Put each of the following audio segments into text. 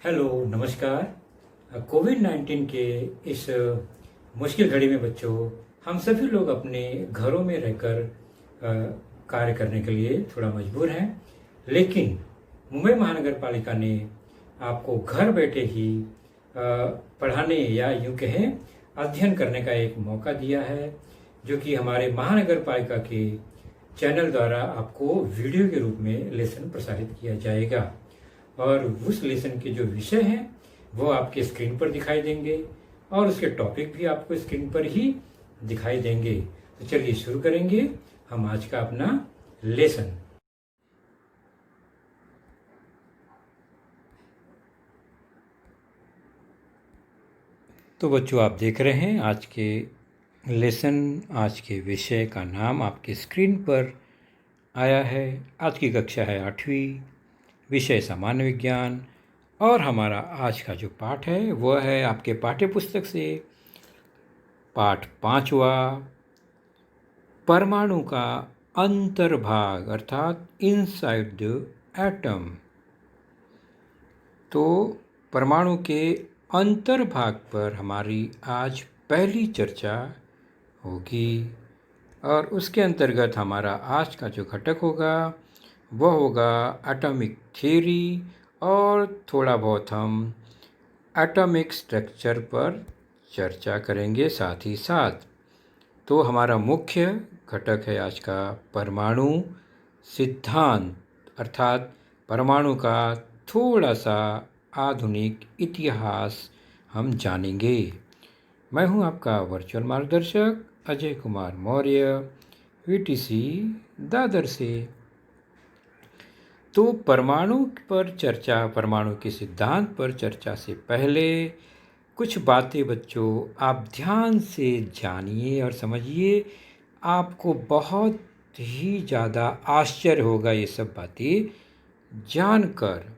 Hello, नमस्कार। कोविड-19 के इस मुश्किल घड़ी में बच्चों, हम सभी लोग अपने घरों में रहकर कार्य करने के लिए थोड़ा मजबूर हैं। लेकिन मुंबई महानगर पालिका ने आपको घर बैठे ही पढ़ाने या यूं कहें अध्ययन करने का एक मौका दिया है, जो कि हमारे महानगर पालिका के चैनल द्वारा आपको वीडियो के रूप में लेसन प्रसारित किया जाएगा। और उस लेसन के जो विषय हैं वो आपके स्क्रीन पर दिखाई देंगे और उसके टॉपिक भी आपको स्क्रीन पर ही दिखाई देंगे। तो चलिए शुरू करेंगे हम आज का अपना लेसन। तो बच्चों, आप देख रहे हैं आज के लेसन, आज के विषय का नाम आपके स्क्रीन पर आया है। आज की कक्षा है 8वीं, विषय सामान्य विज्ञान, और हमारा आज का जो पाठ है वह है आपके पाठ्य पुस्तक से पाठ 5वां, परमाणु का अंतर्भाग अर्थात इनसाइड द एटम। तो परमाणु के अंतर्भाग पर हमारी आज पहली चर्चा होगी और उसके अंतर्गत हमारा आज का जो घटक होगा वह होगा एटॉमिक थ्योरी, और थोड़ा बहुत हम एटॉमिक स्ट्रक्चर पर चर्चा करेंगे साथ ही साथ। तो हमारा मुख्य घटक है आज का परमाणु सिद्धांत, अर्थात परमाणु का थोड़ा सा आधुनिक इतिहास हम जानेंगे। मैं हूं आपका वर्चुअल मार्गदर्शक अजय कुमार मौर्य, वीटीसी दादर से। तो परमाणु पर चर्चा, परमाणु के सिद्धांत पर चर्चा से पहले कुछ बातें बच्चों आप ध्यान से जानिए और समझिए। आपको बहुत ही ज़्यादा आश्चर्य होगा ये सब बातें जानकर।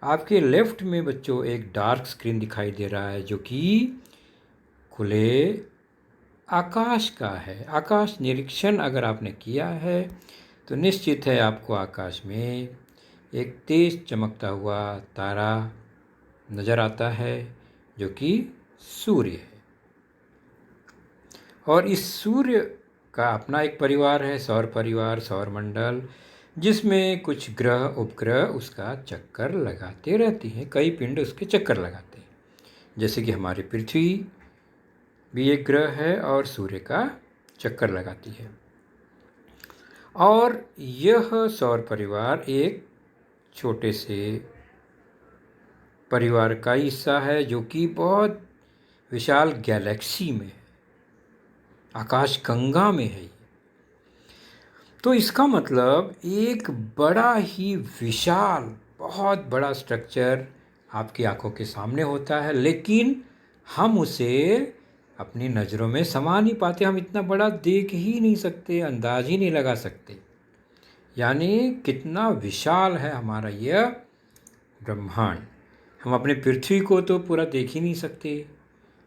आपके लेफ्ट में बच्चों एक डार्क स्क्रीन दिखाई दे रहा है जो कि खुले आकाश का है। आकाश निरीक्षण अगर आपने किया है तो निश्चित है आपको आकाश में एक तेज चमकता हुआ तारा नज़र आता है जो कि सूर्य है। और इस सूर्य का अपना एक परिवार है, सौर परिवार, सौर मंडल, जिसमें कुछ ग्रह उपग्रह उसका चक्कर लगाते रहती हैं। कई पिंड उसके चक्कर लगाते हैं, जैसे कि हमारी पृथ्वी भी एक ग्रह है और सूर्य का चक्कर लगाती है। और यह सौर परिवार एक छोटे से परिवार का हिस्सा है जो कि बहुत विशाल गैलेक्सी में है, आकाश गंगा में है। तो इसका मतलब एक बड़ा ही विशाल, बहुत बड़ा स्ट्रक्चर आपकी आंखों के सामने होता है, लेकिन हम उसे अपनी नज़रों में समा नहीं पाते। हम इतना बड़ा देख ही नहीं सकते, अंदाज ही नहीं लगा सकते। यानी कितना विशाल है हमारा यह ब्रह्मांड। हम अपने पृथ्वी को तो पूरा देख ही नहीं सकते,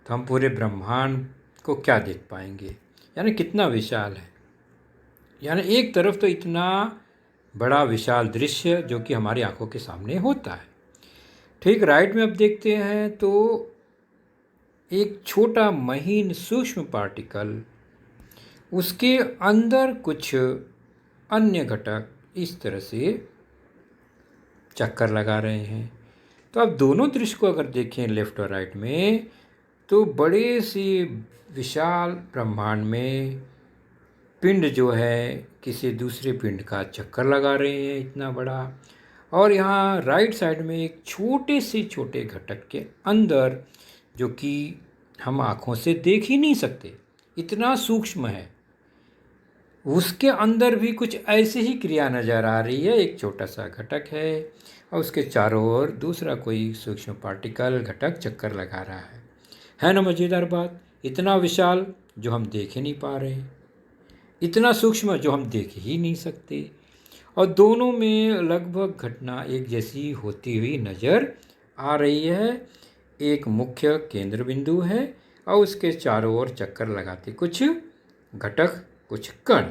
तो हम पूरे ब्रह्मांड को क्या देख पाएंगे। यानी कितना विशाल है। यानी एक तरफ तो इतना बड़ा विशाल दृश्य जो कि हमारी आंखों के सामने होता है। ठीक राइट में अब देखते हैं तो एक छोटा महीन सूक्ष्म पार्टिकल, उसके अंदर कुछ अन्य घटक इस तरह से चक्कर लगा रहे हैं। तो अब दोनों दृश्य को अगर देखें लेफ्ट और राइट में, तो बड़े से विशाल ब्रह्मांड में पिंड जो है किसी दूसरे पिंड का चक्कर लगा रहे हैं, इतना बड़ा। और यहाँ राइट साइड में एक छोटे से छोटे घटक के अंदर, जो कि हम आँखों से देख ही नहीं सकते, इतना सूक्ष्म है, उसके अंदर भी कुछ ऐसी ही क्रिया नज़र आ रही है। एक छोटा सा घटक है और उसके चारों ओर दूसरा कोई सूक्ष्म पार्टिकल घटक चक्कर लगा रहा है ना मज़ेदार बात। इतना विशाल जो हम देख ही नहीं पा रहे, इतना सूक्ष्म जो हम देख ही नहीं सकते, और दोनों में लगभग घटना एक जैसी होती हुई नज़र आ रही है। एक मुख्य केंद्र बिंदु है और उसके चारों ओर चक्कर लगाते कुछ घटक, कुछ कण,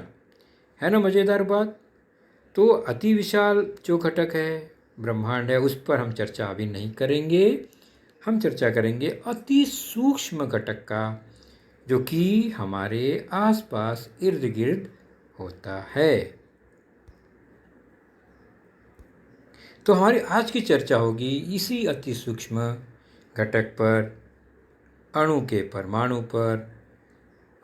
है ना मज़ेदार बात। तो अति विशाल जो घटक है ब्रह्मांड है, उस पर हम चर्चा अभी नहीं करेंगे। हम चर्चा करेंगे अति सूक्ष्म घटक का, जो कि हमारे आसपास इर्द गिर्द होता है। तो हमारी आज की चर्चा होगी इसी अति सूक्ष्म घटक पर, अणु के परमाणु पर,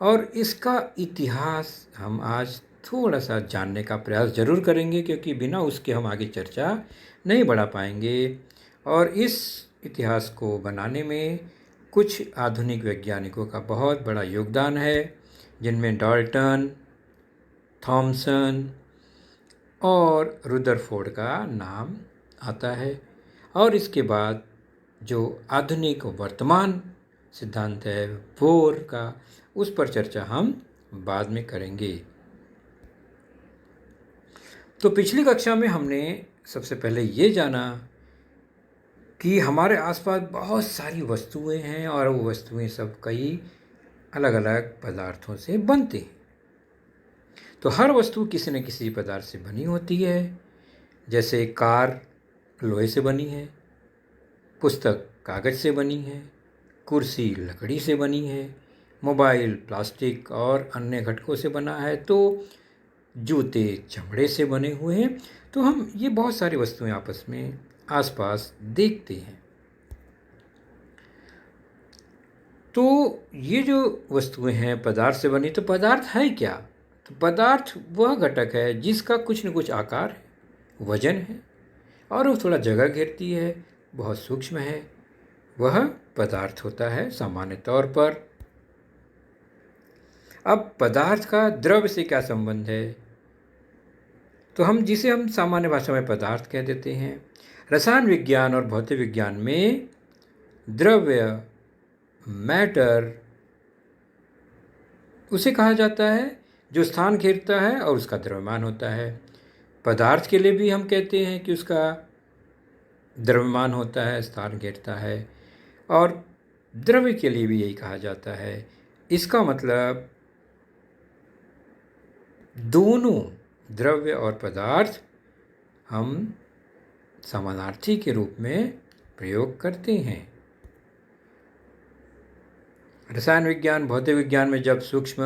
और इसका इतिहास हम आज थोड़ा सा जानने का प्रयास जरूर करेंगे, क्योंकि बिना उसके हम आगे चर्चा नहीं बढ़ा पाएंगे। और इस इतिहास को बनाने में कुछ आधुनिक वैज्ञानिकों का बहुत बड़ा योगदान है, जिनमें डाल्टन, थॉमसन और रुदरफोर्ड का नाम आता है। और इसके बाद जो आधुनिक वर्तमान सिद्धांत है बोर का, उस पर चर्चा हम बाद में करेंगे। तो पिछली कक्षा में हमने सबसे पहले ये जाना कि हमारे आसपास बहुत सारी वस्तुएं हैं, और वो वस्तुएं सब कई अलग अलग पदार्थों से बनती हैं। तो हर वस्तु किसी न किसी पदार्थ से बनी होती है। जैसे कार लोहे से बनी है, पुस्तक कागज़ से बनी है, कुर्सी लकड़ी से बनी है, मोबाइल प्लास्टिक और अन्य घटकों से बना है, तो जूते चमड़े से बने हुए हैं। तो हम ये बहुत सारी वस्तुएं आपस में आसपास देखते हैं। तो ये जो वस्तुएं हैं पदार्थ से बनी, तो पदार्थ है क्या? तो पदार्थ वह घटक है जिसका कुछ न कुछ आकार है, वजन है, और वो थोड़ा जगह घेरती है, बहुत सूक्ष्म है, वह पदार्थ होता है सामान्य तौर पर। अब पदार्थ का द्रव्य से क्या संबंध है? तो जिसे हम सामान्य भाषा में पदार्थ कह देते हैं। रसायन विज्ञान और भौतिक विज्ञान में द्रव्य, मैटर, उसे कहा जाता है जो स्थान घेरता है और उसका द्रव्यमान होता है। पदार्थ के लिए भी हम कहते हैं कि उसका द्रव्यमान होता है, स्थान घेरता है, और द्रव्य के लिए भी यही कहा जाता है। इसका मतलब दोनों द्रव्य और पदार्थ हम समानार्थी के रूप में प्रयोग करते हैं। रसायन विज्ञान, भौतिक विज्ञान में जब सूक्ष्म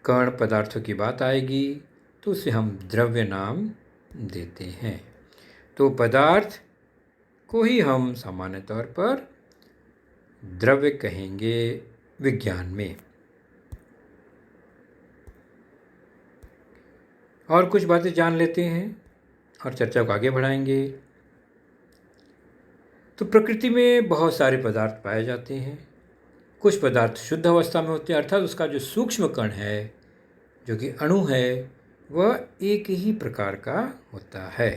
कण पदार्थों की बात आएगी तो उसे हम द्रव्य नाम देते हैं। तो पदार्थ को ही हम सामान्य तौर पर द्रव्य कहेंगे विज्ञान में। और कुछ बातें जान लेते हैं और चर्चा को आगे बढ़ाएंगे। तो प्रकृति में बहुत सारे पदार्थ पाए जाते हैं। कुछ पदार्थ शुद्ध अवस्था में होते हैं, अर्थात उसका जो सूक्ष्म कण है, जो कि अणु है, वह एक ही प्रकार का होता है,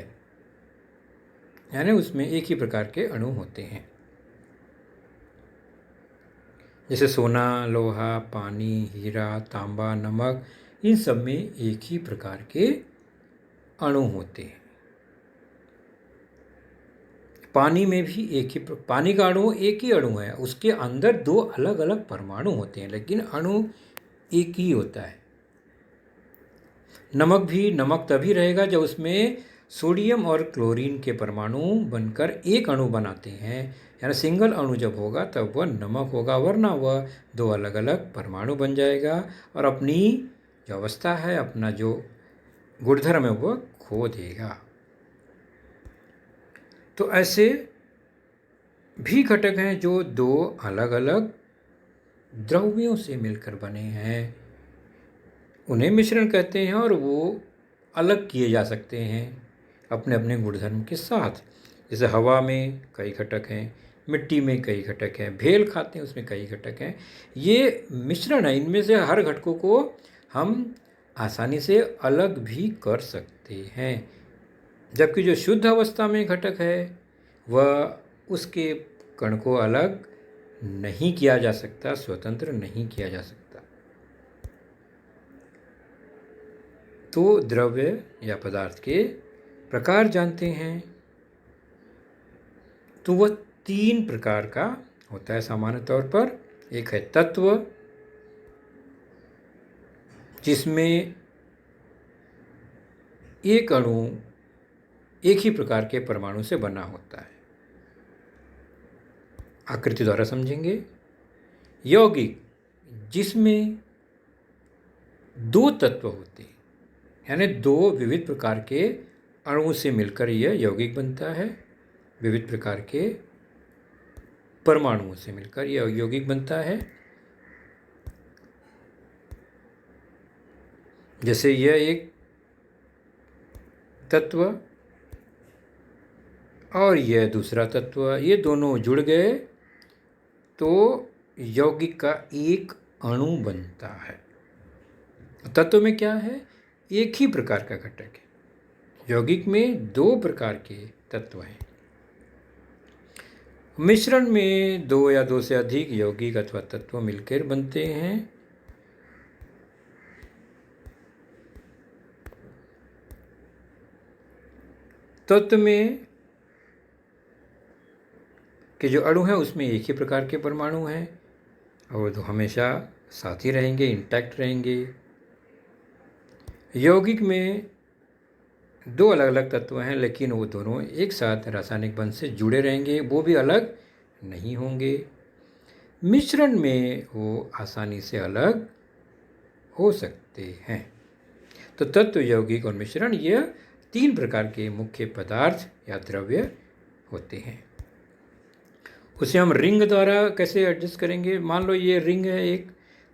यानी उसमें एक ही प्रकार के अणु होते हैं। जैसे सोना, लोहा, पानी, हीरा, तांबा, नमक, इन सब में एक ही प्रकार के अणु होते हैं। पानी में भी पानी का अणु एक ही अणु है, उसके अंदर दो अलग अलग परमाणु होते हैं, लेकिन अणु एक ही होता है। नमक भी नमक तभी रहेगा जब उसमें सोडियम और क्लोरीन के परमाणु बनकर एक अणु बनाते हैं, यानी सिंगल अणु जब होगा तब वह नमक होगा, वरना वह दो अलग अलग परमाणु बन जाएगा और अपनी जो अवस्था है, अपना जो गुणधर्म है, वह खो देगा। तो ऐसे भी घटक हैं जो दो अलग अलग द्रव्यों से मिलकर बने हैं, उन्हें मिश्रण कहते हैं, और वो अलग किए जा सकते हैं अपने अपने गुणधर्म के साथ। जैसे हवा में कई घटक हैं, मिट्टी में कई घटक हैं, भेल खाते हैं उसमें कई घटक हैं। ये मिश्रण है, इनमें से हर घटकों को हम आसानी से अलग भी कर सकते हैं। जबकि जो शुद्ध अवस्था में घटक है वह उसके कण को अलग नहीं किया जा सकता, स्वतंत्र नहीं किया जा सकता। तो द्रव्य या पदार्थ के प्रकार जानते हैं। तो वह तीन प्रकार का होता है सामान्य तौर पर। एक है तत्व, जिसमें एक अणु एक ही प्रकार के परमाणु से बना होता है। आकृति द्वारा समझेंगे। यौगिक जिसमें दो तत्व होते हैं, यानी दो विविध प्रकार के अणुओं से मिलकर यह यौगिक बनता है। विविध प्रकार के परमाणुओं से मिलकर यह यौगिक बनता है। जैसे यह एक तत्व और यह दूसरा तत्व, ये दोनों जुड़ गए तो यौगिक का एक अणु बनता है। तत्व में क्या है? एक ही प्रकार का घटक है। यौगिक में दो प्रकार के तत्व हैं। मिश्रण में दो या दो से अधिक यौगिक अथवा तत्व मिलकर बनते हैं। तत्व में के जो अणु हैं उसमें एक ही प्रकार के परमाणु हैं और तो हमेशा साथ ही रहेंगे, इंटैक्ट रहेंगे। यौगिक में दो अलग अलग तत्व हैं लेकिन वो दोनों एक साथ रासायनिक बंध से जुड़े रहेंगे, वो भी अलग नहीं होंगे। मिश्रण में वो आसानी से अलग हो सकते हैं। तो तत्व, यौगिक और मिश्रण, यह तीन प्रकार के मुख्य पदार्थ या द्रव्य होते हैं। उसे हम रिंग द्वारा कैसे एडजस्ट करेंगे? मान लो ये रिंग है एक,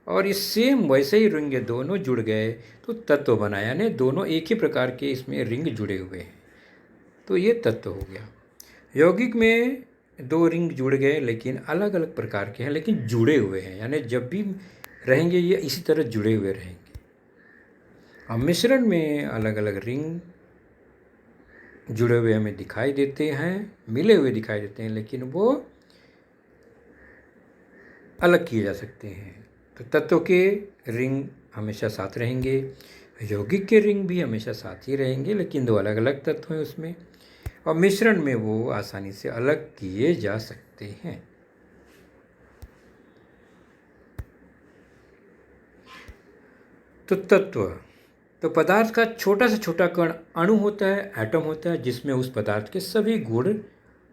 और इस सेम वैसे ही रिंग दोनों जुड़ गए तो तत्व बना, यानी दोनों एक ही प्रकार के इसमें रिंग जुड़े हुए हैं, तो ये तत्व हो गया। यौगिक में दो रिंग जुड़ गए लेकिन अलग अलग प्रकार के हैं, लेकिन जुड़े हुए हैं, यानी जब भी रहेंगे ये इसी तरह जुड़े हुए रहेंगे। अब मिश्रण में अलग अलग रिंग जुड़े हुए हमें दिखाई देते हैं, मिले हुए दिखाई देते हैं, लेकिन वो अलग किए जा सकते हैं। तो तत्व के रिंग हमेशा साथ रहेंगे, यौगिक के रिंग भी हमेशा साथ ही रहेंगे, लेकिन दो अलग अलग तत्व हैं उसमें, और मिश्रण में वो आसानी से अलग किए जा सकते हैं। तो तत्व, तो पदार्थ का छोटा से छोटा कण अणु होता है, एटम होता है, जिसमें उस पदार्थ के सभी गुण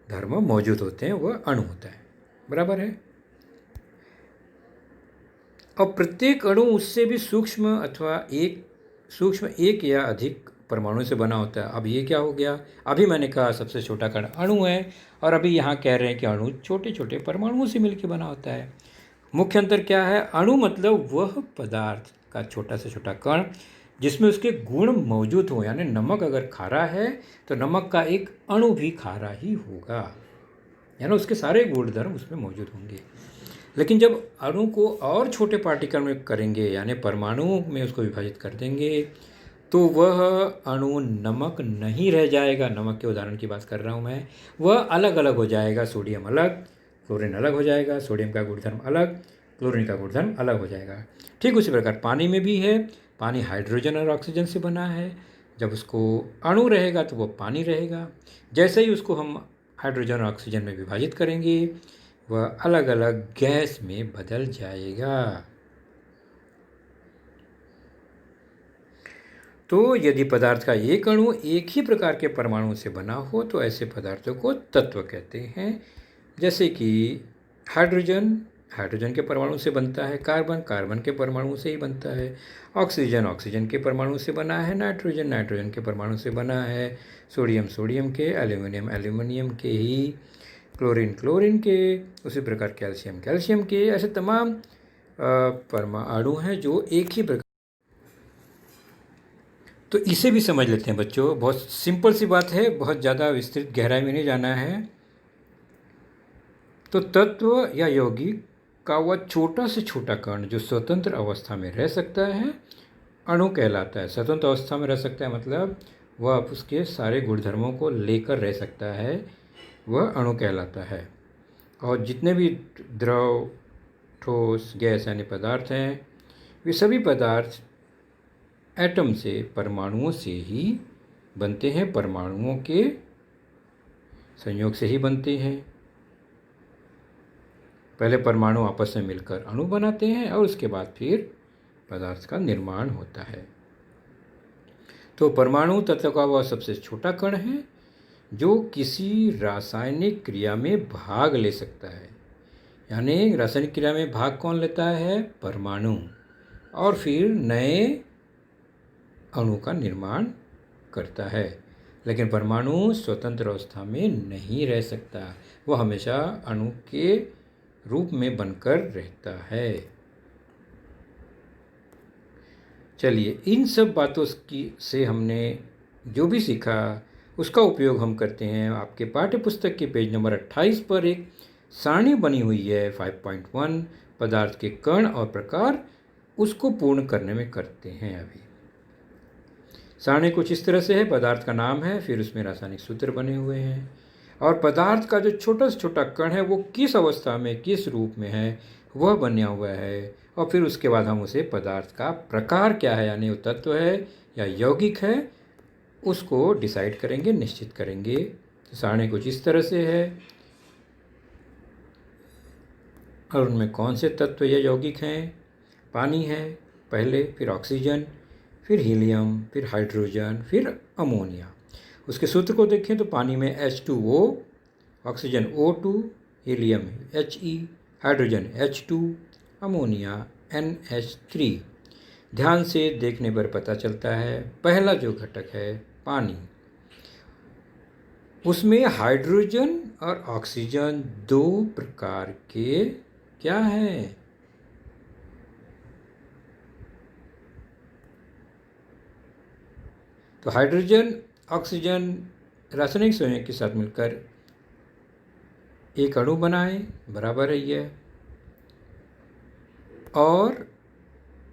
धर्म मौजूद होते हैं, वह अणु होता है। बराबर है। और प्रत्येक अणु उससे भी सूक्ष्म अथवा एक या अधिक परमाणु से बना होता है। अब ये क्या हो गया? अभी मैंने कहा सबसे छोटा कण अणु है, और अभी यहाँ कह रहे हैं कि अणु छोटे छोटे परमाणुओं से मिलकर बना होता है। मुख्य अंतर क्या है? अणु मतलब वह पदार्थ का छोटा से छोटा कण जिसमें उसके गुण मौजूद हो, यानी नमक अगर खारा है तो नमक का एक अणु भी खारा ही होगा, यानी उसके सारे गुणधर्म उसमें मौजूद होंगे। लेकिन जब अणु को और छोटे पार्टिकल में करेंगे, यानी परमाणुओं में उसको विभाजित कर देंगे, तो वह अणु नमक नहीं रह जाएगा। नमक के उदाहरण की बात कर रहा हूँ मैं। वह अलग अलग हो जाएगा। सोडियम अलग, क्लोरीन अलग हो जाएगा। सोडियम का गुणधर्म अलग, क्लोरीन का गुणधर्म अलग हो जाएगा। ठीक उसी प्रकार पानी में भी है। पानी हाइड्रोजन और ऑक्सीजन से बना है। जब उसको अणु रहेगा तो वो पानी रहेगा। जैसे ही उसको हम हाइड्रोजन और ऑक्सीजन में विभाजित करेंगे, वह अलग अलग गैस में बदल जाएगा। तो यदि पदार्थ का एक अणु एक ही प्रकार के परमाणु से बना हो तो ऐसे पदार्थों को तत्व कहते हैं। जैसे कि हाइड्रोजन हाइड्रोजन के परमाणु से बनता है, कार्बन कार्बन के परमाणु से ही बनता है, ऑक्सीजन ऑक्सीजन के परमाणु से बना है, नाइट्रोजन नाइट्रोजन के परमाणु से बना है, सोडियम सोडियम के, एल्यूमिनियम एल्यूमिनियम के ही, क्लोरीन क्लोरीन के, उसी प्रकार कैल्शियम कैल्शियम के। ऐसे तमाम परमाणु हैं जो एक ही प्रकार। तो इसे भी समझ लेते हैं बच्चों। बहुत सिंपल सी बात है, बहुत ज़्यादा विस्तृत गहराई में नहीं जाना है। तो तत्व या यौगिक का वह छोटा से छोटा कण जो स्वतंत्र अवस्था में रह सकता है, अणु कहलाता है। स्वतंत्र अवस्था में रह सकता है मतलब वह उसके सारे गुणधर्मों को लेकर रह सकता है, वह अणु कहलाता है। और जितने भी द्रव, ठोस, गैस यानी पदार्थ हैं, वे सभी पदार्थ एटम से, परमाणुओं से ही बनते हैं। परमाणुओं के संयोग से ही बनते हैं। पहले परमाणु आपस में मिलकर अणु बनाते हैं और उसके बाद फिर पदार्थ का निर्माण होता है। तो परमाणु तत्व का वह सबसे छोटा कण है जो किसी रासायनिक क्रिया में भाग ले सकता है। यानी रासायनिक क्रिया में भाग कौन लेता है? परमाणु, और फिर नए अणु का निर्माण करता है। लेकिन परमाणु स्वतंत्र अवस्था में नहीं रह सकता, वह हमेशा अणु के रूप में बनकर रहता है। चलिए, इन सब बातों से हमने जो भी सीखा उसका उपयोग हम करते हैं। आपके पाठ्य पुस्तक के पेज नंबर 28 पर एक सारणी बनी हुई है 5.1 पदार्थ के कण और प्रकार, उसको पूर्ण करने में करते हैं। अभी सारणी कुछ इस तरह से है। पदार्थ का नाम है, फिर उसमें रासायनिक सूत्र बने हुए हैं, और पदार्थ का जो छोटा से छोटा कण है वो किस अवस्था में, किस रूप में है, वह बना हुआ है। और फिर उसके बाद हम उसे पदार्थ का प्रकार क्या है, यानी वो तत्व है या यौगिक है, उसको डिसाइड करेंगे, निश्चित करेंगे। तो सारणी कुछ इस तरह से है, और उनमें कौन से तत्व या यौगिक हैं? पानी है पहले, फिर ऑक्सीजन, फिर हीलियम, फिर हाइड्रोजन, फिर अमोनिया। उसके सूत्र को देखें तो पानी में H2O, oxygen O2, helium He, hydrogen H2, ammonia NH3। ध्यान से देखने पर पता चलता है पहला जो घटक है पानी, उसमें हाइड्रोजन और ऑक्सीजन दो प्रकार के क्या हैं? तो हाइड्रोजन ऑक्सीजन रासायनिक संयोग के साथ मिलकर एक अणु बनाए, बराबर है ये, और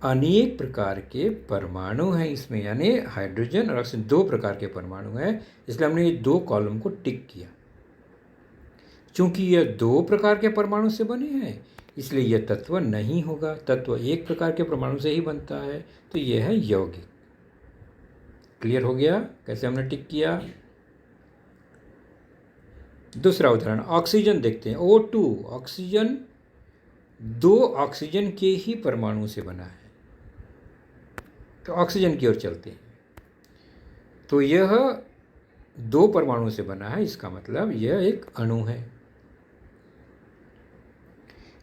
अनेक प्रकार के परमाणु हैं इसमें, यानी हाइड्रोजन और ऑक्सीजन दो प्रकार के परमाणु हैं। इसलिए हमने ये दो कॉलम को टिक किया। चूंकि यह दो प्रकार के परमाणु से बने हैं, इसलिए यह तत्व नहीं होगा। तत्व एक प्रकार के परमाणु से ही बनता है, तो यह है यौगिक। क्लियर हो गया कैसे हमने टिक किया? दूसरा उदाहरण, ऑक्सीजन देखते हैं। O2, ऑक्सीजन दो ऑक्सीजन के ही परमाणु से बना है। तो ऑक्सीजन की ओर चलते हैं, तो यह दो परमाणु से बना है, इसका मतलब यह एक अणु है।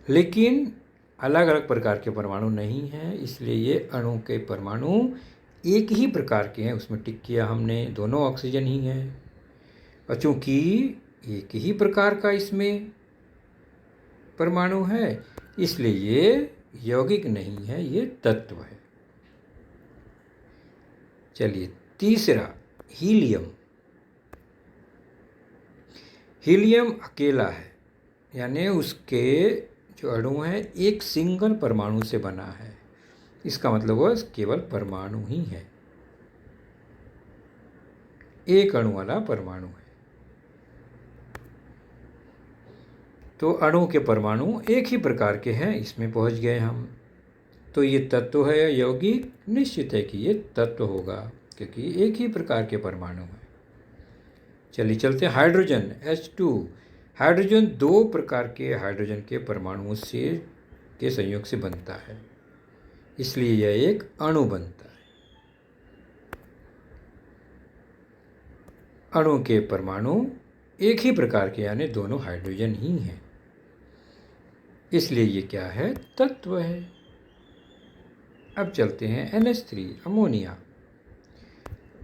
लेकिन अलग अलग प्रकार के परमाणु नहीं हैं, इसलिए ये अणु के परमाणु एक ही प्रकार के हैं। उसमें टिक किया हमने, दोनों ऑक्सीजन ही हैं। और चूंकि एक ही प्रकार का इसमें परमाणु है, इसलिए ये यौगिक नहीं है, ये तत्व है। चलिए, तीसरा हीलियम। हीलियम अकेला है, यानी उसके जो अणु हैं एक सिंगल परमाणु से बना है। इसका मतलब वह केवल परमाणु ही है, एक अणु वाला परमाणु है। तो अणु के परमाणु एक ही प्रकार के हैं, इसमें पहुंच गए हम। तो ये तत्व है या यौगिक? निश्चित है कि ये तत्व होगा, क्योंकि एक ही प्रकार के परमाणु हैं। चलिए चलते हैं हाइड्रोजन H2। हाइड्रोजन दो प्रकार के हाइड्रोजन के परमाणुओं से के संयोग से बनता है, इसलिए यह एक अणु बनता है। अणु के परमाणु एक ही प्रकार के, यानी दोनों हाइड्रोजन ही हैं, इसलिए ये क्या है? तत्व है। अब चलते हैं NH3, अमोनिया।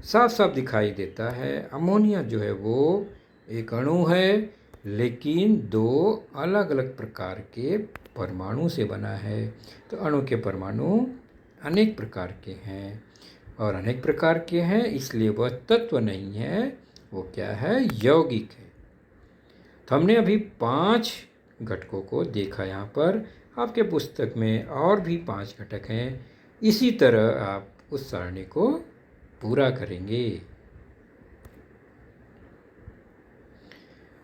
साफ साफ दिखाई देता है, अमोनिया जो है वो एक अणु है, लेकिन दो अलग अलग प्रकार के परमाणु से बना है। तो अणु के परमाणु अनेक प्रकार के हैं, और अनेक प्रकार के हैं इसलिए वह तत्व नहीं है, वो क्या है? यौगिक है। तो हमने अभी 5 घटकों को देखा। यहाँ पर आपके पुस्तक में और भी 5 घटक हैं। इसी तरह आप उस सारणी को पूरा करेंगे।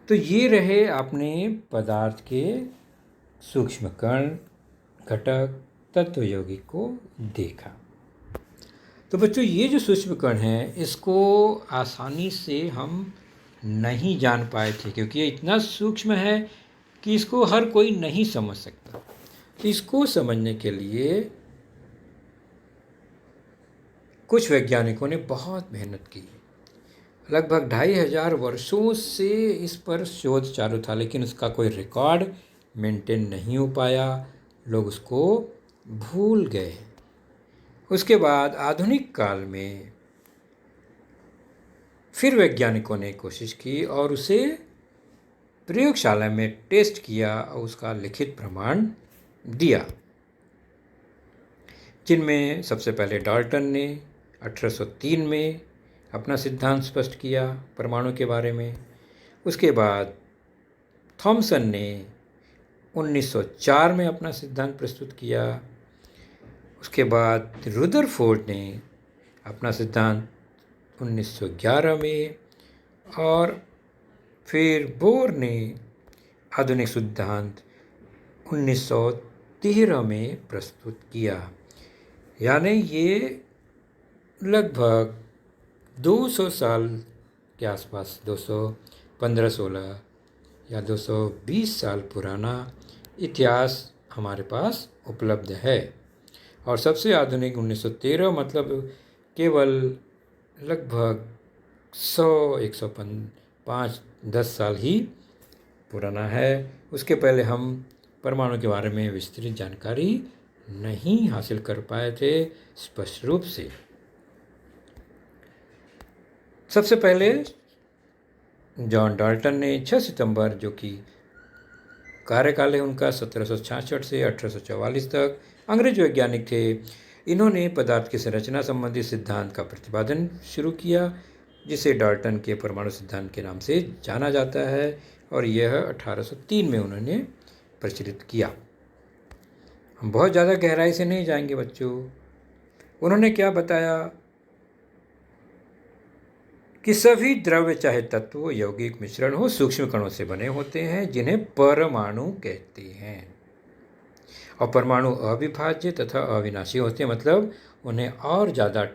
तो ये रहे आपने पदार्थ के सूक्ष्म कण, घटक, तत्व यौगिक को देखा। तो बच्चों, ये जो सूक्ष्म कण है इसको आसानी से हम नहीं जान पाए थे, क्योंकि ये इतना सूक्ष्म है कि इसको हर कोई नहीं समझ सकता। तो इसको समझने के लिए कुछ वैज्ञानिकों ने बहुत मेहनत की। लगभग 2500 वर्षों से इस पर शोध चालू था, लेकिन उसका कोई रिकॉर्ड मेंटेन नहीं हो पाया, लोग उसको भूल गए। उसके बाद आधुनिक काल में फिर वैज्ञानिकों ने कोशिश की और उसे प्रयोगशाला में टेस्ट किया और उसका लिखित प्रमाण दिया, जिनमें सबसे पहले डाल्टन ने 1803 में अपना सिद्धांत स्पष्ट किया परमाणु के बारे में। उसके बाद थॉमसन ने 1904 में अपना सिद्धांत प्रस्तुत किया। उसके बाद रुदरफोर्ड ने अपना सिद्धांत 1911 में, और फिर बोर ने आधुनिक सिद्धांत 1913 में प्रस्तुत किया। यानी ये लगभग 200 साल के आसपास, 215-16 या 220 साल पुराना इतिहास हमारे पास उपलब्ध है। और सबसे आधुनिक 1913, मतलब केवल लगभग 100-105-10 साल ही पुराना है। उसके पहले हम परमाणु के बारे में विस्तृत जानकारी नहीं हासिल कर पाए थे स्पष्ट रूप से। सबसे पहले जॉन डाल्टन ने 6 सितंबर, जो कि कार्यकाल है उनका 1766 से 1844 तक, अंग्रेज वैज्ञानिक थे, इन्होंने पदार्थ की संरचना संबंधी सिद्धांत का प्रतिपादन शुरू किया, जिसे डाल्टन के परमाणु सिद्धांत के नाम से जाना जाता है, और यह 1803 में उन्होंने प्रचलित किया। हम बहुत ज़्यादा गहराई से नहीं जाएंगे बच्चों। उन्होंने क्या बताया कि सभी द्रव्य, चाहे तत्व, यौगिक मिश्रण हो, सूक्ष्म कणों से बने होते हैं, जिन्हें परमाणु कहते हैं। और परमाणु अविभाज्य तथा अविनाशी होते हैं, मतलब उन्हें और ज़्यादा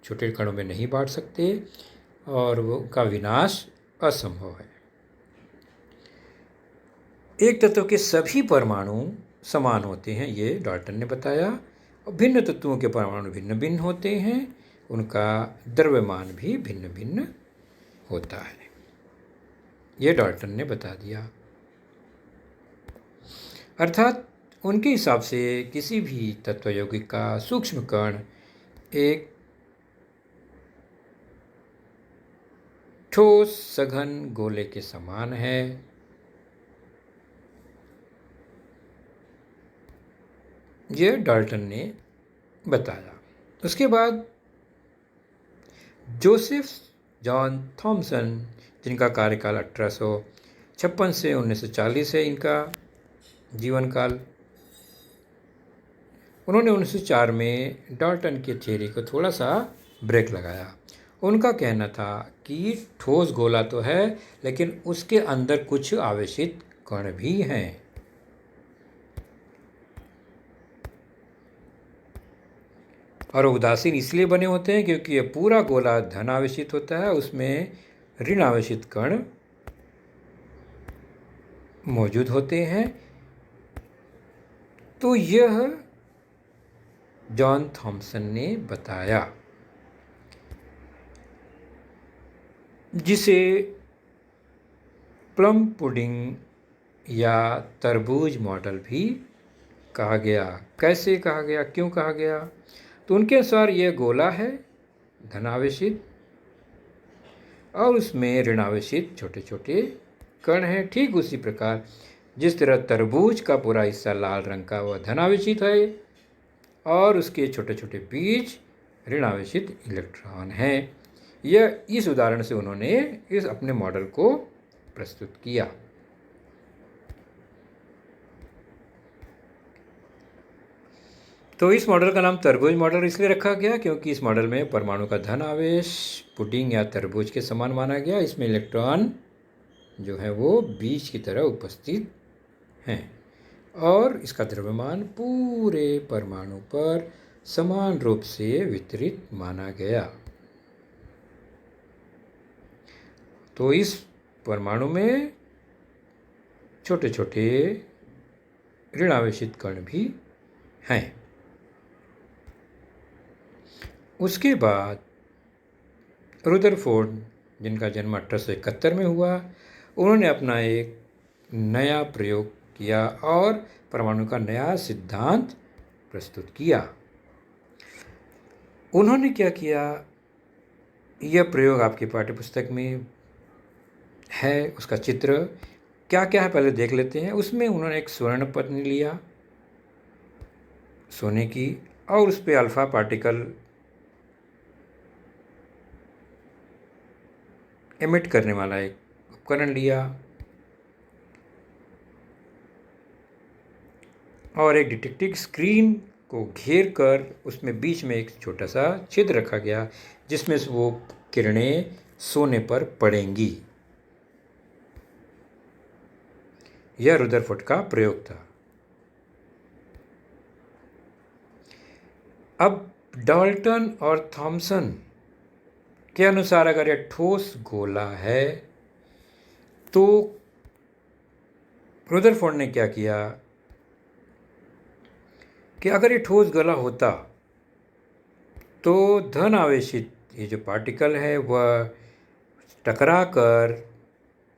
छोटे कणों में नहीं बांट सकते और उनका विनाश असंभव है। एक तत्व के सभी परमाणु समान होते हैं, ये डाल्टन ने बताया, और भिन्न तत्वों के परमाणु भिन्न भिन्न होते हैं, उनका द्रव्यमान भी भिन्न भिन्न होता है, ये डाल्टन ने बता दिया। अर्थात उनके हिसाब से किसी भी तत्व यौगिक का सूक्ष्म कण एक ठोस सघन गोले के समान है। यह डाल्टन ने बताया। उसके बाद जोसेफ जॉन थॉमसन, जिनका कार्यकाल 1856 से 1940 है, इनका जीवन काल, उन्होंने 1904 में डाल्टन के थ्योरी को थोड़ा सा ब्रेक लगाया। उनका कहना था कि ठोस गोला तो है, लेकिन उसके अंदर कुछ आवेशित कण भी हैं। और उदासीन इसलिए बने होते हैं क्योंकि ये पूरा गोला धन आवेशित होता है, उसमें ऋण आवेशित कण मौजूद होते हैं। तो यह जॉन थॉमसन ने बताया, जिसे प्लम पुडिंग या तरबूज मॉडल भी कहा गया। कैसे कहा गया, क्यों कहा गया? तो उनके अनुसार यह गोला है धनावेशित, और उसमें ऋणावेशित छोटे छोटे कण हैं। ठीक उसी प्रकार जिस तरह तरबूज का पूरा हिस्सा लाल रंग का वह धनावेशित है, और उसके छोटे छोटे बीज ऋणावेशित इलेक्ट्रॉन हैं। यह इस उदाहरण से उन्होंने इस अपने मॉडल को प्रस्तुत किया। तो इस मॉडल का नाम तरबूज मॉडल इसलिए रखा गया क्योंकि इस मॉडल में परमाणु का धन आवेश पुडिंग या तरबूज के समान माना गया। इसमें इलेक्ट्रॉन जो है वो बीज की तरह उपस्थित हैं, और इसका द्रव्यमान पूरे परमाणु पर समान रूप से वितरित माना गया। तो इस परमाणु में छोटे छोटे ऋणावेशित कण भी हैं। उसके बाद रुदरफोर्ड जिनका जन्म 1871 में हुआ, उन्होंने अपना एक नया प्रयोग किया और परमाणु का नया सिद्धांत प्रस्तुत किया। उन्होंने क्या किया, यह प्रयोग आपकी पाठ्यपुस्तक में है, उसका चित्र क्या क्या है पहले देख लेते हैं। उसमें उन्होंने एक स्वर्ण पत्नी लिया सोने की, और उस पर अल्फा पार्टिकल एमिट करने वाला एक उपकरण लिया और एक डिटेक्टिव स्क्रीन को घेर कर उसमें बीच में एक छोटा सा छिद्र रखा गया जिसमें से वो किरणें सोने पर पड़ेंगी। यह रुदरफोर्ड का प्रयोग था। अब डाल्टन और थॉमसन के अनुसार अगर यह ठोस गोला है तो रुदरफोर्ड ने क्या किया कि अगर ये ठोस गोला होता तो धन आवेशित ये जो पार्टिकल है वह टकरा कर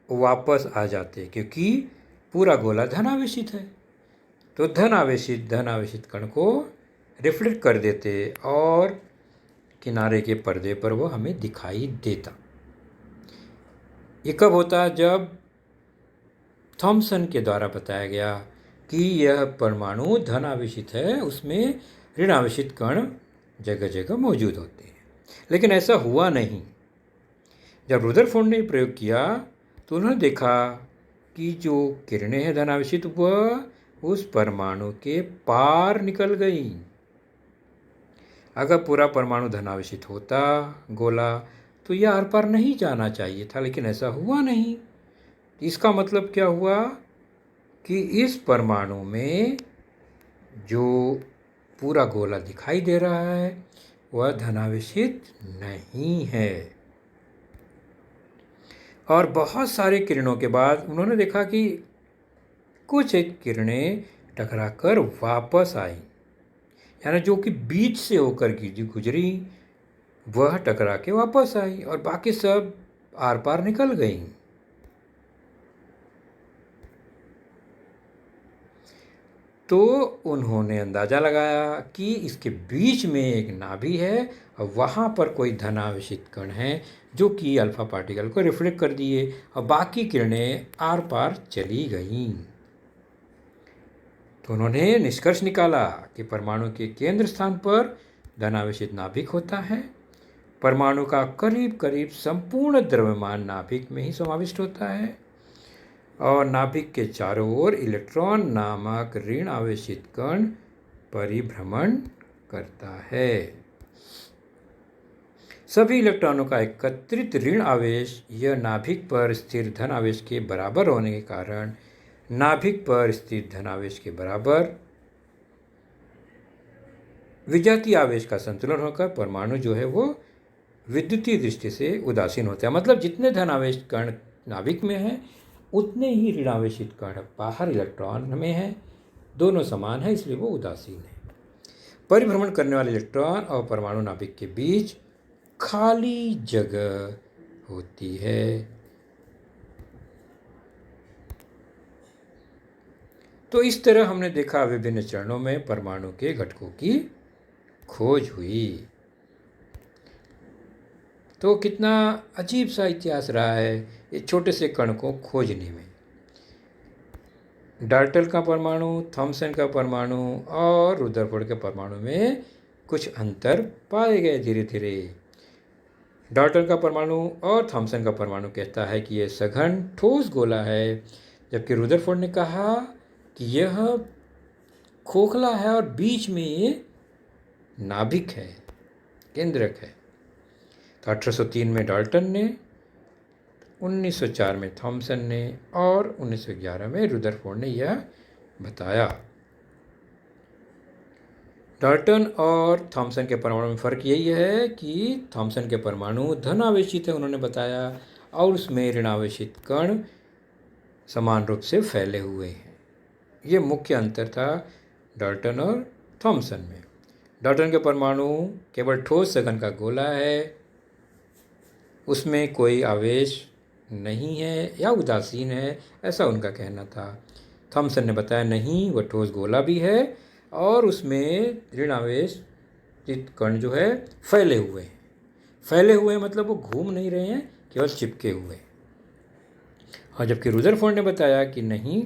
वापस आ जाते, क्योंकि पूरा गोला धन आवेशित है। तो धन आवेशित कण को रिफ्लेक्ट कर देते और किनारे के पर्दे पर वो हमें दिखाई देता। ये कब होता, जब थॉमसन के द्वारा बताया गया कि यह परमाणु धन आवेशित है, उसमें ऋण आवेशित कण जगह जगह मौजूद होते हैं। लेकिन ऐसा हुआ नहीं। जब रुदरफोर्ड ने प्रयोग किया तो उन्होंने देखा कि जो किरणें हैं धन आवेशित वह उस परमाणु के पार निकल गई। अगर पूरा परमाणु धन आवेशित होता गोला तो यह आर पार नहीं जाना चाहिए था, लेकिन ऐसा हुआ नहीं। इसका मतलब क्या हुआ कि इस परमाणु में जो पूरा गोला दिखाई दे रहा है वह धनावेशित नहीं है। और बहुत सारे किरणों के बाद उन्होंने देखा कि कुछ एक किरणें टकराकर वापस आई, यानी जो कि बीच से होकर गुजरी वह टकरा के वापस आई और बाकी सब आर पार निकल गई। तो उन्होंने अंदाज़ा लगाया कि इसके बीच में एक नाभि है और वहाँ पर कोई धनावेशित कण है जो कि अल्फा पार्टिकल को रिफ्लेक्ट कर दिए और बाकी किरणें आर पार चली गईं। तो उन्होंने निष्कर्ष निकाला कि परमाणु के केंद्र स्थान पर धनावेशित नाभिक होता है। परमाणु का करीब करीब संपूर्ण द्रव्यमान नाभिक में ही समाविष्ट होता है और नाभिक के चारों ओर इलेक्ट्रॉन नामक ऋण आवेशित कण परिभ्रमण करता है। सभी इलेक्ट्रॉनों का एकत्रित ऋण आवेश यह नाभिक पर स्थिर धन आवेश के बराबर होने के कारण नाभिक पर स्थिर धन आवेश के बराबर विजातीय आवेश का संतुलन होकर परमाणु जो है वो विद्युतीय दृष्टि से उदासीन होता है। मतलब जितने धन आवेश कण नाभिक में हैं उतने ही ऋणावेशित कण बाहर इलेक्ट्रॉन में हैं, दोनों समान है इसलिए वो उदासीन है। परिभ्रमण करने वाले इलेक्ट्रॉन और परमाणु नाभिक के बीच खाली जगह होती है। तो इस तरह हमने देखा विभिन्न चरणों में परमाणु के घटकों की खोज हुई। तो कितना अजीब सा इतिहास रहा है ये छोटे से कण को खोजने में। डाल्टन का परमाणु, थॉमसन का परमाणु और रुदरफोर्ड के परमाणु में कुछ अंतर पाए गए धीरे धीरे। डाल्टन का परमाणु और थॉमसन का परमाणु कहता है कि यह सघन ठोस गोला है, जबकि रुदरफोर्ड ने कहा कि यह खोखला है और बीच में नाभिक है, केंद्रक है। तो 1803 में डाल्टन ने, 1904 में थॉमसन ने और 1911 में रुदरफोर्ड ने यह बताया। डाल्टन और थॉमसन के परमाणु में फ़र्क यही है कि थॉमसन के परमाणु धन आवेशित है उन्होंने बताया और उसमें ऋणावेशित कण समान रूप से फैले हुए हैं। ये मुख्य अंतर था डाल्टन और थॉमसन में। डाल्टन के परमाणु केवल ठोस सघन का गोला है उसमें कोई आवेश नहीं है या उदासीन है, ऐसा उनका कहना था। थॉमसन ने बताया नहीं, वह ठोस गोला भी है और उसमें ऋण आवेश कण जो है फैले हुए हैं। फैले हुए मतलब वो घूम नहीं रहे हैं, केवल चिपके हुए। और जबकि रुदरफोर्ड ने बताया कि नहीं,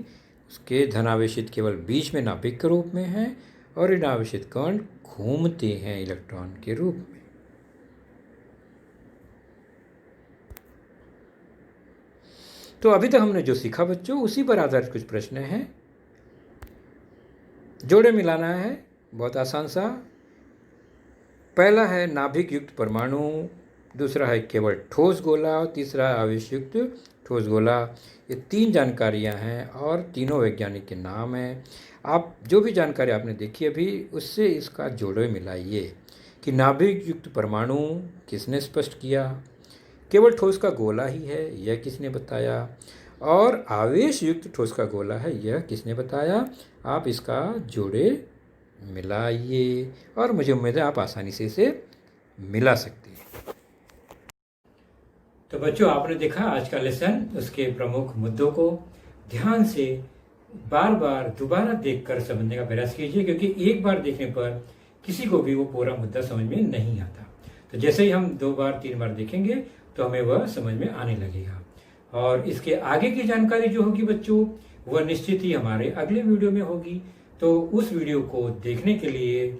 उसके धनावेशित केवल बीच में नाभिक के रूप में है और ऋणावेशित कण घूमते हैं इलेक्ट्रॉन के रूप में। तो अभी तक हमने जो सीखा बच्चों, उसी पर आधारित कुछ प्रश्न हैं। जोड़े मिलाना है, बहुत आसान सा। पहला है नाभिक युक्त परमाणु, दूसरा है केवल ठोस गोला और तीसरा आवेश युक्त ठोस गोला। ये 3 जानकारियां हैं और तीनों वैज्ञानिक के नाम हैं। आप जो भी जानकारी आपने देखी अभी, उससे इसका जोड़े मिलाइए कि नाभिक युक्त परमाणु किसने स्पष्ट किया, केवल ठोस का गोला ही है यह किसने बताया, और आवेश युक्त ठोस का गोला है यह किसने बताया। आप इसका जोड़े मिलाइए और मुझे उम्मीद है आप आसानी से इसे मिला सकते हैं। तो बच्चों, आपने देखा आज का लेसन, उसके प्रमुख मुद्दों को ध्यान से बार बार दोबारा देखकर समझने का प्रयास कीजिए, क्योंकि एक बार देखने पर किसी को भी वो पूरा मुद्दा समझ में नहीं आता। तो जैसे ही हम 2 बार 3 बार देखेंगे तो हमें वह समझ में आने लगेगा। और इसके आगे की जानकारी जो होगी बच्चों, वह निश्चित ही हमारे अगले वीडियो में होगी। तो उस वीडियो को देखने के लिए,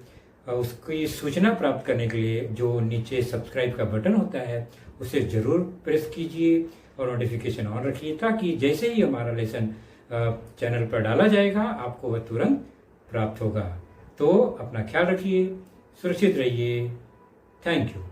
उसकी सूचना प्राप्त करने के लिए जो नीचे सब्सक्राइब का बटन होता है उसे ज़रूर प्रेस कीजिए और नोटिफिकेशन ऑन रखिए, ताकि जैसे ही हमारा लेसन चैनल पर डाला जाएगा आपको वह तुरंत प्राप्त होगा। तो अपना ख्याल रखिए, सुरक्षित रहिए। Thank you.